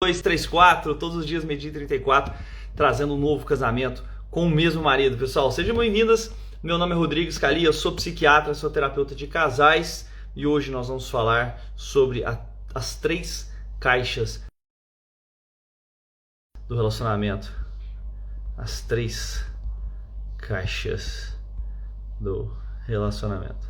2, 3, 4, todos os dias meio-dia 34, trazendo um novo casamento com o mesmo marido. Pessoal, sejam bem-vindas. Meu nome é Rodrigo Scalia, eu sou psiquiatra, sou terapeuta de casais e hoje nós vamos falar sobre as 3 caixas do relacionamento. As 3 caixas do relacionamento.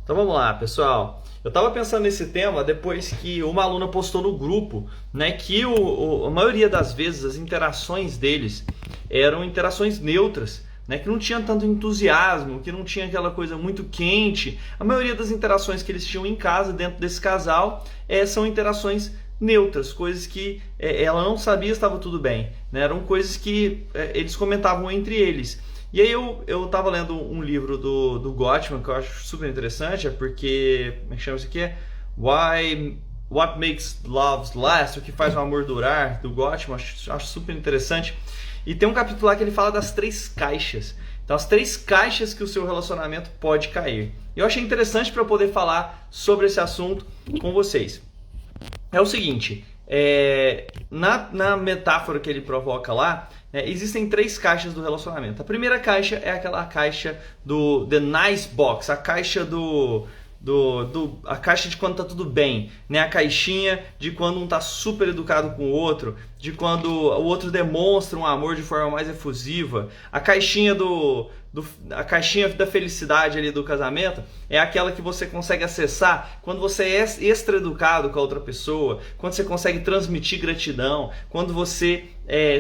Então vamos lá, pessoal. Eu estava pensando nesse tema depois que uma aluna postou no grupo, né, que a maioria das vezes as interações deles eram interações neutras, né, que não tinha tanto entusiasmo, que não tinha aquela coisa muito quente. A maioria das interações que eles tinham em casa, dentro desse casal, são interações neutras, coisas que ela não sabia se estava tudo bem, né, eram coisas que eles comentavam entre eles. E aí eu tava lendo um livro do Gottman, que eu acho super interessante, porque, como é que chama isso aqui? What Makes Love Last, o que faz o amor durar, do Gottman, acho super interessante. E tem um capítulo lá que ele fala das 3 caixas. Então, as 3 caixas que o seu relacionamento pode cair. E eu achei interessante para poder falar sobre esse assunto com vocês. É o seguinte, na metáfora que ele provoca lá, existem 3 caixas do relacionamento. A primeira caixa é aquela caixa do The Nice Box, a caixa a caixa de quando tá tudo bem, né? A caixinha de quando um tá super educado com o outro, de quando o outro demonstra um amor de forma mais efusiva. A caixinha a caixinha da felicidade ali do casamento é aquela que você consegue acessar quando você é extra educado com a outra pessoa, quando você consegue transmitir gratidão, quando você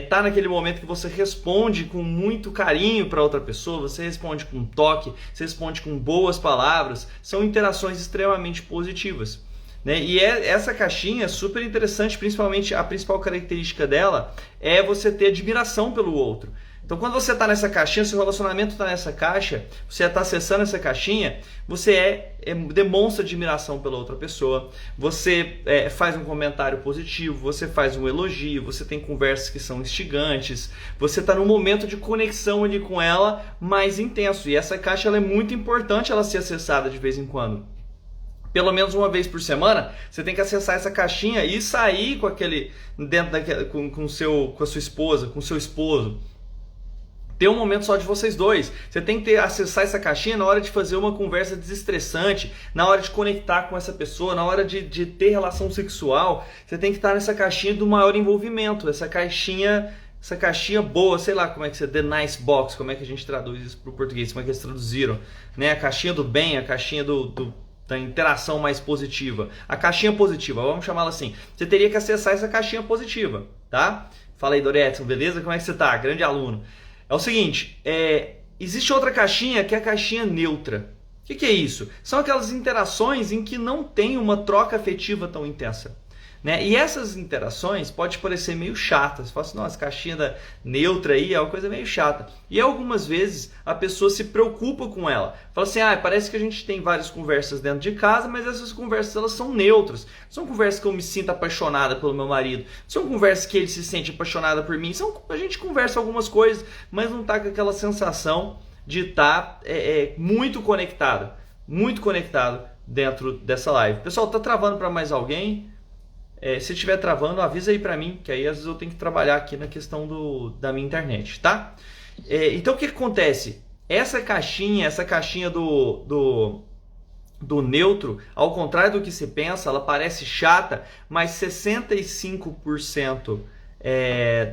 tá naquele momento que você responde com muito carinho para outra pessoa, você responde com toque, você responde com boas palavras. São interações extremamente positivas, né? E essa caixinha é super interessante, principalmente a principal característica dela é você ter admiração pelo outro. Então, quando você está nessa caixinha, seu relacionamento está nessa caixa, você está acessando essa caixinha, você demonstra admiração pela outra pessoa, você faz um comentário positivo, você faz um elogio, você tem conversas que são instigantes, você está num momento de conexão ali com ela mais intenso. E essa caixa ela é muito importante ela ser acessada de vez em quando. Pelo menos uma vez por semana, você tem que acessar essa caixinha e sair com com a sua esposa, com o seu esposo. Ter um momento só de vocês dois. Você tem que acessar essa caixinha na hora de fazer uma conversa desestressante, na hora de conectar com essa pessoa, na hora de ter relação sexual. Você tem que estar nessa caixinha do maior envolvimento, essa caixinha boa, sei lá como é que você... The Nice Box, como é que a gente traduz isso para o português, como é que eles traduziram, né? A caixinha do bem, a caixinha da interação mais positiva. A caixinha positiva, vamos chamá-la assim. Você teria que acessar essa caixinha positiva, tá? Fala aí, Doretson, beleza? Como é que você tá? Grande aluno. É o seguinte, existe outra caixinha que é a caixinha neutra. O que é isso? São aquelas interações em que não tem uma troca afetiva tão intensa, né? E essas interações podem parecer meio chatas. Você fala assim, nossa, caixinha neutra aí é uma coisa meio chata. E algumas vezes a pessoa se preocupa com ela. Fala assim, parece que a gente tem várias conversas dentro de casa, mas essas conversas elas são neutras. São conversas que eu me sinto apaixonada pelo meu marido. São conversas que ele se sente apaixonado por mim. A gente conversa algumas coisas, mas não tá com aquela sensação de estar muito conectado dentro dessa live. Pessoal, tá travando para mais alguém? Se estiver travando, avisa aí pra mim, que aí às vezes eu tenho que trabalhar aqui na questão da minha internet, tá? Então o que acontece? Essa caixinha do neutro, ao contrário do que se pensa, ela parece chata, mas 65%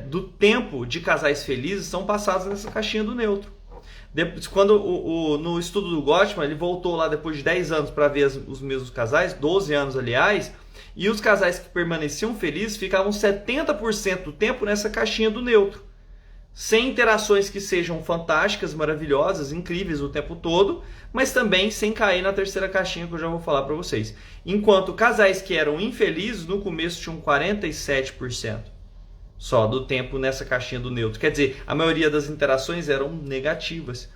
do tempo de casais felizes são passados nessa caixinha do neutro. Quando no estudo do Gottman, ele voltou lá depois de 10 anos para ver os mesmos casais, 12 anos aliás, e os casais que permaneciam felizes ficavam 70% do tempo nessa caixinha do neutro. Sem interações que sejam fantásticas, maravilhosas, incríveis o tempo todo, mas também sem cair na terceira caixinha que eu já vou falar para vocês. Enquanto casais que eram infelizes, no começo tinham 47% só do tempo nessa caixinha do neutro. Quer dizer, a maioria das interações eram negativas.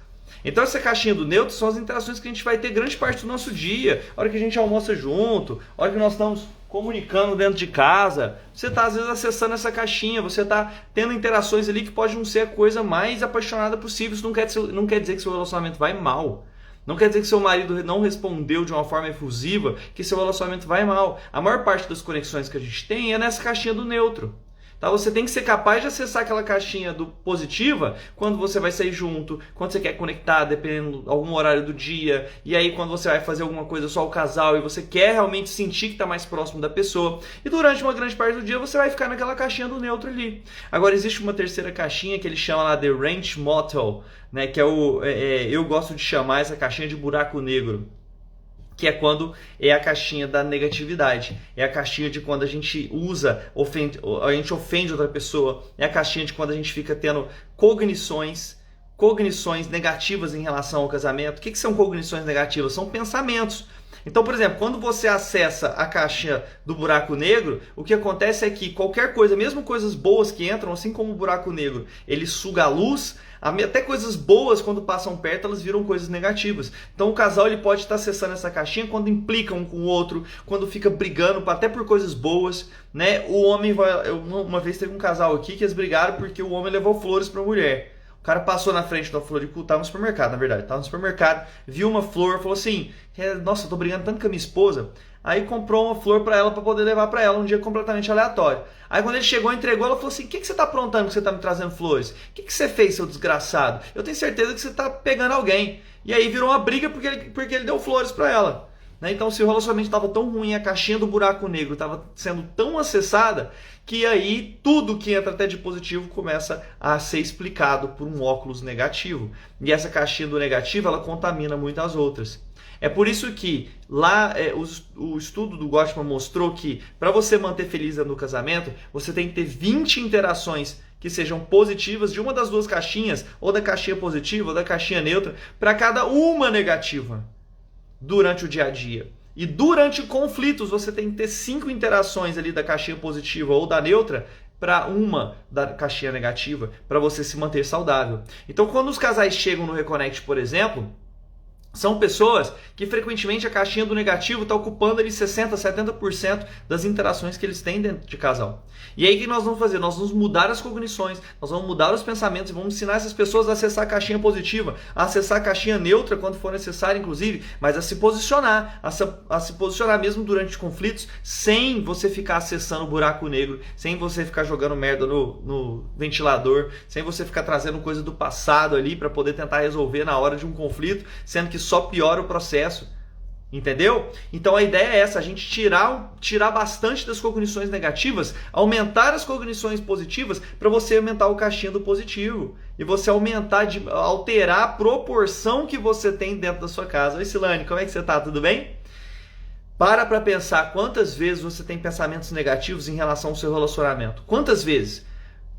Então essa caixinha do neutro são as interações que a gente vai ter grande parte do nosso dia. A hora que a gente almoça junto, a hora que nós estamos comunicando dentro de casa. Você está às vezes acessando essa caixinha, você está tendo interações ali que pode não ser a coisa mais apaixonada possível. Isso não quer dizer que seu relacionamento vai mal. Não quer dizer que seu marido não respondeu de uma forma efusiva, que seu relacionamento vai mal. A maior parte das conexões que a gente tem é nessa caixinha do neutro. Tá? Você tem que ser capaz de acessar aquela caixinha do positiva quando você vai sair junto, quando você quer conectar, dependendo de algum horário do dia, e aí quando você vai fazer alguma coisa só o casal e você quer realmente sentir que está mais próximo da pessoa. E durante uma grande parte do dia você vai ficar naquela caixinha do neutro ali. Agora existe uma terceira caixinha que ele chama lá de Range Motel, né? Que eu gosto de chamar essa caixinha de buraco negro. Que é quando é a caixinha da negatividade, é a caixinha de quando a gente a gente ofende outra pessoa, é a caixinha de quando a gente fica tendo cognições negativas em relação ao casamento. O que são cognições negativas? São pensamentos. Então, por exemplo, quando você acessa a caixa do buraco negro, o que acontece é que qualquer coisa, mesmo coisas boas que entram, assim como o buraco negro, ele suga a luz, até coisas boas, quando passam perto, elas viram coisas negativas. Então o casal ele pode estar acessando essa caixinha quando implica um com o outro, quando fica brigando até por coisas boas, né? O homem uma vez teve um casal aqui que eles brigaram porque o homem levou flores para a mulher. O cara passou na frente da floricultura, tava no supermercado, na verdade, tava no supermercado, viu uma flor, falou assim: nossa, eu tô brigando tanto com a minha esposa. Aí comprou uma flor para ela, para poder levar para ela um dia completamente aleatório. Aí quando ele chegou, entregou, ela falou assim: o que você tá aprontando que você tá me trazendo flores? O que você fez, seu desgraçado? Eu tenho certeza que você tá pegando alguém. E aí virou uma briga porque ele deu flores para ela. Né? Então, se o relacionamento estava tão ruim, a caixinha do buraco negro estava sendo tão acessada, que aí tudo que entra até de positivo começa a ser explicado por um óculos negativo. E essa caixinha do negativo, ela contamina muitas outras. É por isso que lá o estudo do Gottman mostrou que para você manter feliz no casamento, você tem que ter 20 interações que sejam positivas de uma das duas caixinhas, ou da caixinha positiva ou da caixinha neutra, para cada uma negativa durante o dia a dia. E durante conflitos você tem que ter 5 interações ali da caixinha positiva ou da neutra para uma da caixinha negativa, para você se manter saudável. Então quando os casais chegam no Reconnect, por exemplo, são pessoas que frequentemente a caixinha do negativo está ocupando ali 60%, 70% das interações que eles têm dentro de casal. E aí o que nós vamos fazer? Nós vamos mudar as cognições, nós vamos mudar os pensamentos e vamos ensinar essas pessoas a acessar a caixinha positiva, a acessar a caixinha neutra quando for necessário, inclusive, mas a se posicionar, a se posicionar mesmo durante conflitos, sem você ficar acessando o buraco negro, sem você ficar jogando merda no ventilador, sem você ficar trazendo coisa do passado ali para poder tentar resolver na hora de um conflito, sendo que só piora o processo, entendeu? Então a ideia é essa, a gente tirar bastante das cognições negativas, aumentar as cognições positivas para você aumentar o caixinha do positivo e você alterar a proporção que você tem dentro da sua casa. Oi Silane, como é que você tá? Tudo bem? Para pensar quantas vezes você tem pensamentos negativos em relação ao seu relacionamento. Quantas vezes?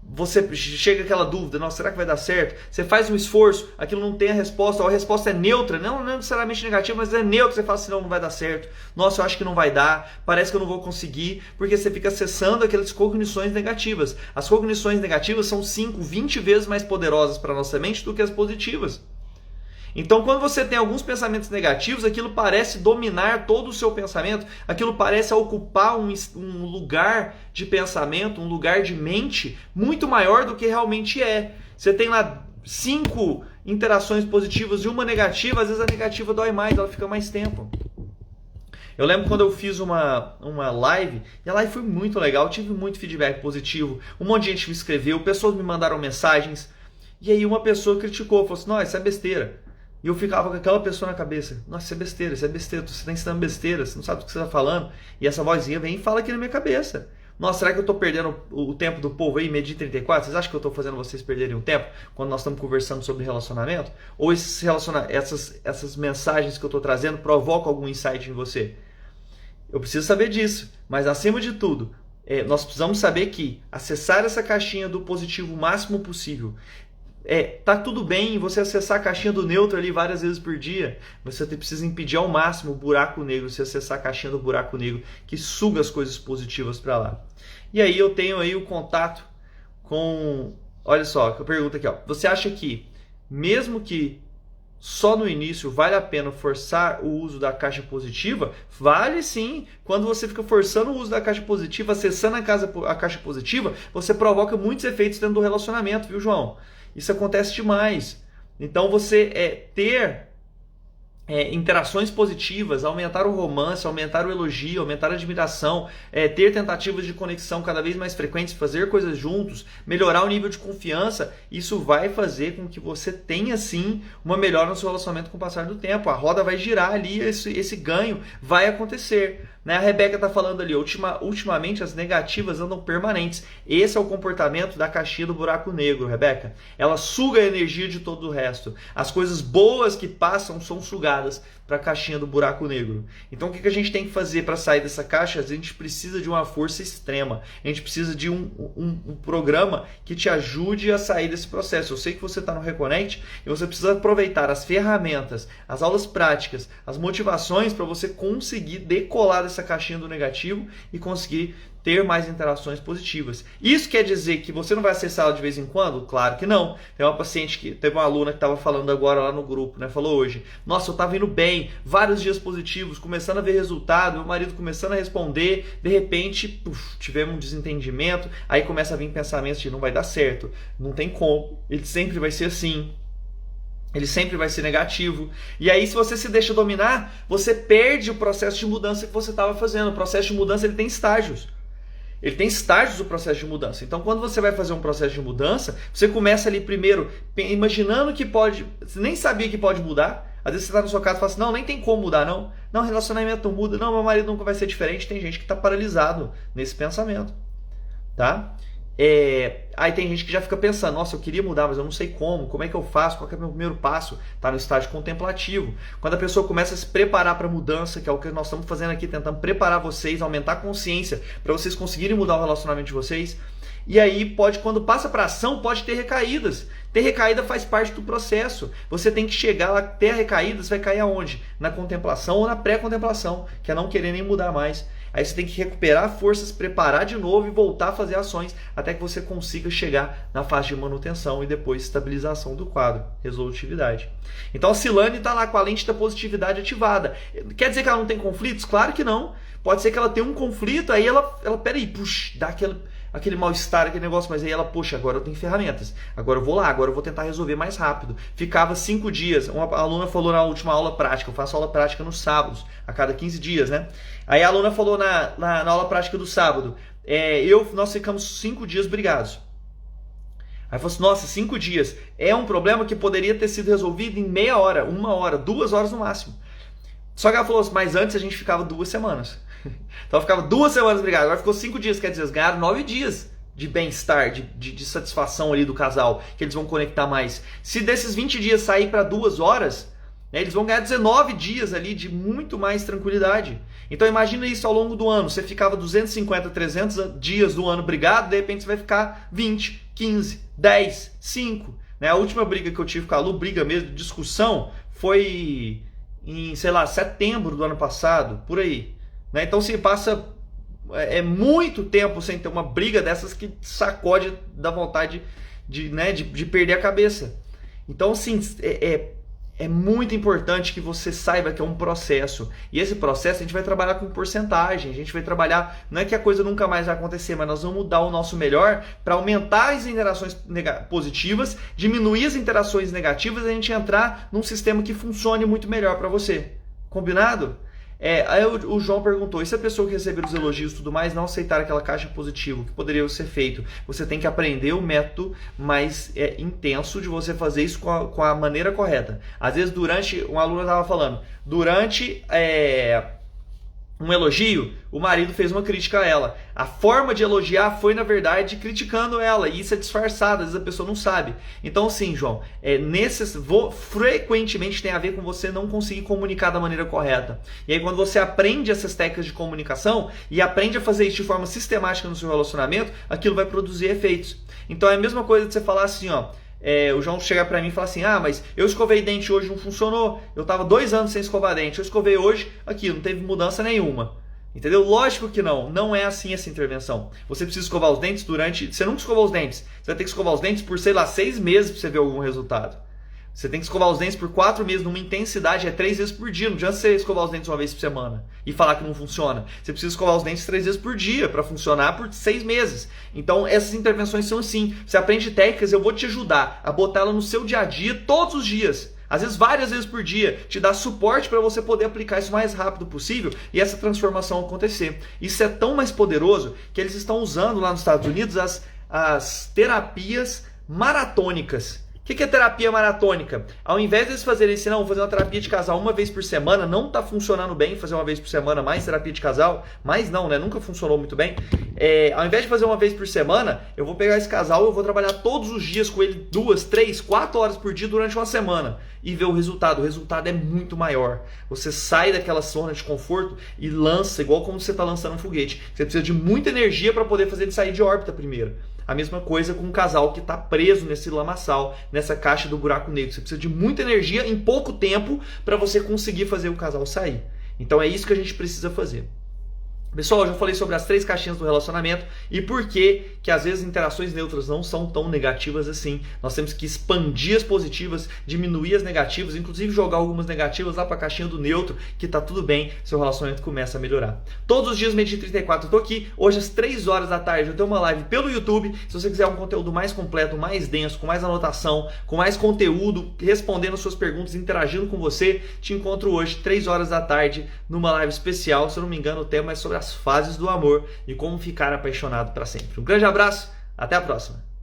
Você chega aquela dúvida, nossa, será que vai dar certo? Você faz um esforço, aquilo não tem a resposta, ou a resposta é neutra, não necessariamente negativa, mas é neutra, você fala assim, não vai dar certo, nossa, eu acho que não vai dar, parece que eu não vou conseguir, porque você fica acessando aquelas cognições negativas. As cognições negativas são 5, 20 vezes mais poderosas para a nossa mente do que as positivas. Então, quando você tem alguns pensamentos negativos, aquilo parece dominar todo o seu pensamento, aquilo parece ocupar um lugar de pensamento, um lugar de mente muito maior do que realmente é. Você tem lá 5 interações positivas e uma negativa, às vezes a negativa dói mais, ela fica mais tempo. Eu lembro quando eu fiz uma live, e a live foi muito legal, tive muito feedback positivo, um monte de gente me escreveu, pessoas me mandaram mensagens, e aí uma pessoa criticou, falou assim, não, isso é besteira. E eu ficava com aquela pessoa na cabeça, nossa, isso é besteira, você está ensinando besteira, você não sabe o que você está falando. E essa vozinha vem e fala aqui na minha cabeça. Nossa, será que eu estou perdendo o tempo do povo aí, Medi 34? Vocês acham que eu estou fazendo vocês perderem o tempo quando nós estamos conversando sobre relacionamento? Ou essas mensagens que eu estou trazendo provocam algum insight em você? Eu preciso saber disso, mas acima de tudo, nós precisamos saber que acessar essa caixinha do positivo o máximo possível, tá tudo bem você acessar a caixinha do neutro ali várias vezes por dia. Você precisa impedir ao máximo o buraco negro, você acessar a caixinha do buraco negro que suga as coisas positivas para lá. E aí eu tenho aí o contato com... Olha só, que eu pergunto aqui, ó. Você acha que, mesmo que só no início vale a pena forçar o uso da caixa positiva? Vale sim. Quando você fica forçando o uso da caixa positiva, acessando a caixa positiva, você provoca muitos efeitos dentro do relacionamento, viu, João? Isso acontece demais. Então você ter interações positivas, aumentar o romance, aumentar o elogio, aumentar a admiração, ter tentativas de conexão cada vez mais frequentes, fazer coisas juntos, melhorar o nível de confiança, isso vai fazer com que você tenha sim uma melhora no seu relacionamento com o passar do tempo. A roda vai girar ali, esse ganho vai acontecer. A Rebeca está falando ali, ultimamente as negativas andam permanentes. Esse é o comportamento da caixinha do buraco negro, Rebeca. Ela suga a energia de todo o resto. As coisas boas que passam são sugadas para a caixinha do buraco negro. Então o que a gente tem que fazer para sair dessa caixa? A gente precisa de uma força extrema. A gente precisa de um programa que te ajude a sair desse processo. Eu sei que você está no Reconnect e você precisa aproveitar as ferramentas, as aulas práticas, as motivações para você conseguir decolar dessa caixinha do negativo e conseguir ter mais interações positivas. Isso quer dizer que você não vai acessar ela de vez em quando? Claro que não. Tem uma paciente teve uma aluna que estava falando agora lá no grupo, falou hoje, nossa, eu estava indo bem, vários dias positivos, começando a ver resultado, meu marido começando a responder, de repente, tivemos um desentendimento, aí começa a vir pensamentos de não vai dar certo, não tem como, ele sempre vai ser assim. Ele sempre vai ser negativo. E aí, se você se deixa dominar, você perde o processo de mudança que você estava fazendo. O processo de mudança ele tem estágios. Ele tem estágios do processo de mudança. Então, quando você vai fazer um processo de mudança, você começa ali primeiro imaginando que pode... Você nem sabia que pode mudar. Às vezes você está na sua casa e fala assim, não, nem tem como mudar, não. Não, relacionamento não muda. Não, meu marido nunca vai ser diferente. Tem gente que está paralisado nesse pensamento. Tá? Aí tem gente que já fica pensando, nossa, eu queria mudar, mas eu não sei como é que eu faço, qual que é o meu primeiro passo? Está no estágio contemplativo. Quando a pessoa começa a se preparar para a mudança, que é o que nós estamos fazendo aqui, tentando preparar vocês, aumentar a consciência para vocês conseguirem mudar o relacionamento de vocês. E aí quando passa para ação, pode ter recaídas. Ter recaída faz parte do processo. Você tem que chegar lá, ter a recaída, você vai cair aonde? Na contemplação ou na pré-contemplação, que é não querer nem mudar mais. Aí você tem que recuperar forças, preparar de novo e voltar a fazer ações até que você consiga chegar na fase de manutenção e depois estabilização do quadro, resolutividade. Então a Silane está lá com a lente da positividade ativada. Quer dizer que ela não tem conflitos? Claro que não. Pode ser que ela tenha um conflito, aí ela peraí, dá aquele mal-estar, aquele negócio, mas aí ela, poxa, agora eu tenho ferramentas, agora eu vou lá, agora eu vou tentar resolver mais rápido. Ficava 5 dias, uma aluna falou na última aula prática, eu faço aula prática nos sábados, a cada 15 dias, Aí a aluna falou na aula prática do sábado, nós ficamos 5 dias brigados. Aí falou assim, nossa, 5 dias, é um problema que poderia ter sido resolvido em meia hora, 1 hora, 2 horas no máximo. Só que ela falou assim, mas antes a gente ficava 2 semanas. Então ficava 2 semanas brigado, agora ficou 5 dias, quer dizer, eles ganharam 9 dias de bem-estar, de satisfação ali do casal, que eles vão conectar mais. Se desses 20 dias sair para 2 horas, eles vão ganhar 19 dias ali de muito mais tranquilidade. Então imagina isso ao longo do ano, você ficava 250, 300 dias do ano brigado, de repente você vai ficar 20, 15, 10, 5. A última briga que eu tive com a Lu, briga mesmo, discussão, foi em, setembro do ano passado, por aí. Então se passa muito tempo sem ter uma briga dessas que sacode da vontade de perder a cabeça. Então assim, é muito importante que você saiba que é um processo. E esse processo a gente vai trabalhar com porcentagem, a gente vai trabalhar, não é que a coisa nunca mais vai acontecer, mas nós vamos dar o nosso melhor para aumentar as interações positivas, diminuir as interações negativas e a gente entrar num sistema que funcione muito melhor para você. Combinado? Aí o João perguntou, e se a pessoa que receber os elogios e tudo mais não aceitar aquela caixa positiva, o que poderia ser feito? Você tem que aprender o método mais intenso de você fazer isso com a maneira correta. Às vezes um aluno estava falando, durante um elogio, o marido fez uma crítica a ela. A forma de elogiar foi, na verdade, criticando ela. E isso é disfarçado, às vezes a pessoa não sabe. Então, sim, João, frequentemente tem a ver com você não conseguir comunicar da maneira correta. E aí, quando você aprende essas técnicas de comunicação e aprende a fazer isso de forma sistemática no seu relacionamento, aquilo vai produzir efeitos. Então, é a mesma coisa de você falar assim, o João chegar pra mim e falar assim, mas eu escovei dente hoje, não funcionou, eu tava 2 anos sem escovar dente, eu escovei hoje, aqui, não teve mudança nenhuma. Entendeu? Lógico que não é assim essa intervenção. Você precisa escovar os dentes você nunca escovou os dentes, você vai ter que escovar os dentes por, 6 meses pra você ver algum resultado. Você tem que escovar os dentes por 4 meses, numa intensidade, 3 vezes por dia. Não adianta você escovar os dentes uma vez por semana e falar que não funciona. Você precisa escovar os dentes 3 vezes por dia para funcionar por 6 meses. Então essas intervenções são assim. Você aprende técnicas, eu vou te ajudar a botar ela no seu dia a dia todos os dias. às vezes várias vezes por dia, te dá suporte para você poder aplicar isso o mais rápido possível e essa transformação acontecer. Isso é tão mais poderoso que eles estão usando lá nos Estados Unidos as terapias maratônicas. O que é terapia maratônica? Ao invés de eles fazerem assim, não, vou fazer uma terapia de casal uma vez por semana, não está funcionando bem fazer uma vez por semana mais terapia de casal, mas não, né? Nunca funcionou muito bem. Ao invés de fazer uma vez por semana, eu vou pegar esse casal e eu vou trabalhar todos os dias com ele 2, 3, 4 horas por dia durante uma semana e ver o resultado. O resultado é muito maior. Você sai daquela zona de conforto e lança, igual como você está lançando um foguete. Você precisa de muita energia para poder fazer ele sair de órbita primeiro. A mesma coisa com um casal que está preso nesse lamaçal, nessa caixa do buraco negro. Você precisa de muita energia em pouco tempo para você conseguir fazer o casal sair. Então é isso que a gente precisa fazer. Pessoal, eu já falei sobre as 3 caixinhas do relacionamento e por que às vezes interações neutras não são tão negativas assim. Nós temos que expandir as positivas, diminuir as negativas, inclusive jogar algumas negativas lá para a caixinha do neutro, que tá tudo bem, seu relacionamento começa a melhorar. Todos os dias, Medite 34, eu tô aqui. Hoje às 3 horas da tarde eu tenho uma live pelo YouTube. Se você quiser um conteúdo mais completo, mais denso, com mais anotação, com mais conteúdo, respondendo as suas perguntas, interagindo com você, te encontro hoje, 3 horas da tarde, numa live especial. Se eu não me engano, o tema é sobre as fases do amor e como ficar apaixonado para sempre. Um grande abraço, até a próxima!